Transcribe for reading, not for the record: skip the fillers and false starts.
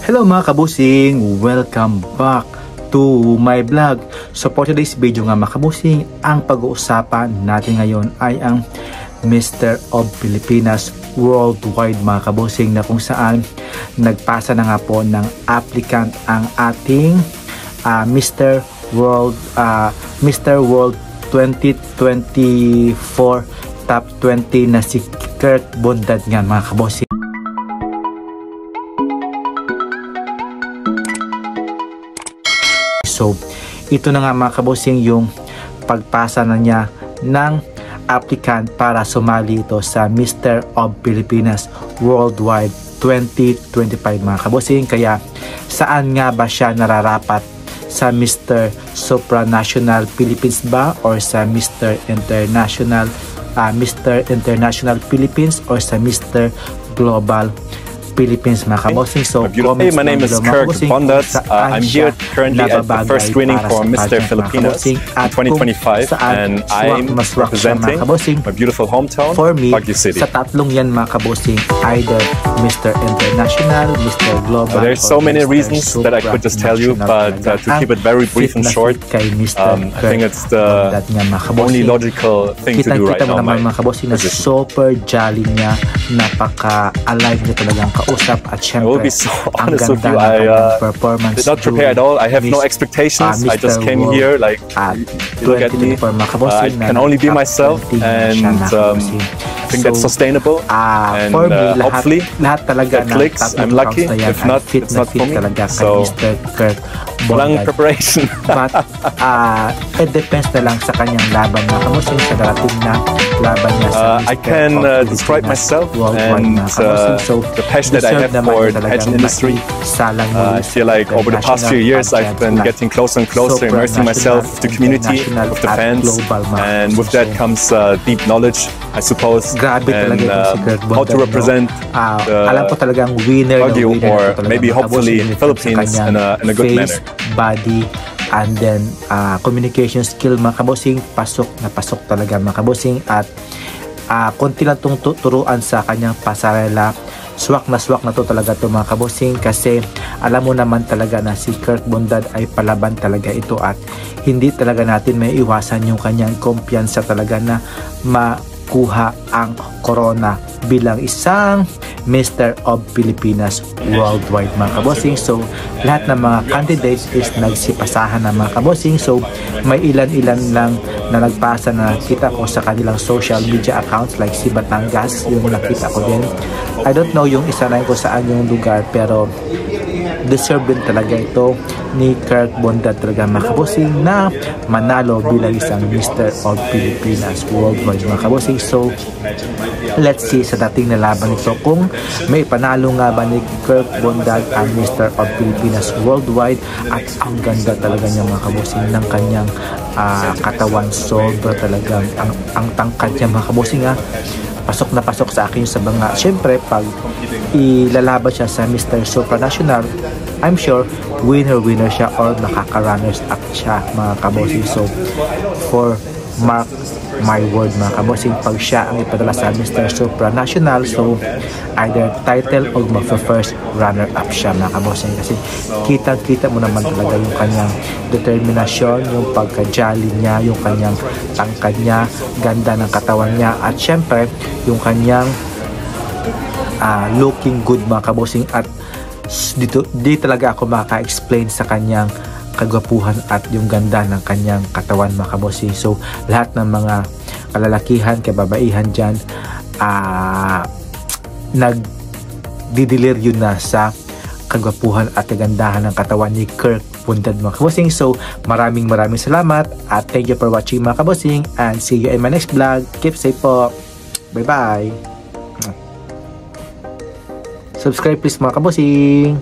Hello mga kabusing! Welcome back to my vlog. So for today's video nga mga kabusing, ang pag-uusapan natin ngayon ay ang Mr. of Pilipinas Worldwide mga kabusing, na kung saan nagpasa na nga po ng applicant ang ating Mr. World 2024 Top 20 na si Kurt Bondad nga mga kabusing. So, ito na nga mga kabusing yung pagpasa na niya ng applicant para sumali ito sa Mr. of Pilipinas Worldwide 2025 mga kabusing. Kaya saan nga ba siya nararapat? Sa Mr. Supranational Philippines ba, or sa Mr. International Philippines, or sa Mr. Global Philippines mga kabosing? So, hey, my name is Kurt Bondad. I'm here currently at the first screening for Mr. Filipinas in 2025, and I'm representing my beautiful hometown, for me, Baguio City. Sa tatlong yan mga kabosing, either Mr. International, Mr. Global, there's so many reasons that I could just tell you, but to keep it very brief and short, I think it's the only logical thing to do right now. Mga kabosing, na super jolly niya, napaka-alive niya talagang usap, at syempre, I will be so honest with you, I did not prepare at all. I have no expectations. I just came here, like, look at me. I can only be myself, and I think that's sustainable. And hopefully, it clicks. I'm lucky. If not, it's not for me. So, walang preparation. But it depends na lang sa kanyang laban mga kabosing, sa darating na laban niya sa I can describe myself and the passion that I have for the pageant industry. I feel like over the past few years I've been getting closer and closer, immersing myself with the community, with the fans, and with that comes deep knowledge, I suppose, and how to represent Baguio, or maybe hopefully Philippines in a good manner. Body, and then communication skill mga kabosing, pasok na pasok talaga mga kabosing. At konti lang itong turuan sa kanyang pasarela. Swak na to talaga ito mga kabosing, kasi alam mo naman talaga na si Kurt Bondad ay palaban talaga ito, at hindi talaga natin may iwasan yung kanyang kumpiyansa talaga na makuha ang corona bilang isang Mr. of Pilipinas Worldwide mga kabosing. So lahat ng mga candidates is nagsipasahan na mga kabosing. So may ilan-ilan lang na nagpasa na nakita ko sa kanilang social media accounts, like si Batangas, yung nakita ko din. I don't know yung isa na ko saan yung lugar, pero deserve din talaga ito ni Kurt Bondad talaga mga kabosing na manalo bilang isang Mr. of Pilipinas Worldwide mga kabosing. So let's see sa dating na laban ito kung may panalo nga ba ni Kurt Bondad ang Mr. of Pilipinas Worldwide. At ang ganda talaga niya mga kabosing ng kanyang katawan, sobra talagang ang tangkad niya mga kabosing. Pasok na pasok sa akin sa mga, syempre pag ilalaban siya sa Mr. Supranational, I'm sure winner siya, or makaka-runners up siya mga kabosing. So for mark my word mga kabosing, pag siya ang ipadala sa Mr. Supranational, so either title o mag-first runner up siya mga kabosing, kasi kita mo naman talaga yung kanyang determinasyon, yung pagka-jolly niya, yung kanyang tangkad niya, ganda ng katawan niya, at syempre yung kanyang looking good mga kabosing. At di talaga ako makaka-explain sa kanyang kagwapuhan at yung ganda ng kanyang katawan mga kabosing. So lahat ng mga kalalakihan, kababaihan dyan, nagdidilir yun na sa kagwapuhan at kagandahan ng katawan ni Kurt Bondad mga kabosing. So maraming salamat, at thank you for watching mga kabosing, and see you in my next vlog. Keep safe po. Bye bye. Subscribe please mga kabosing.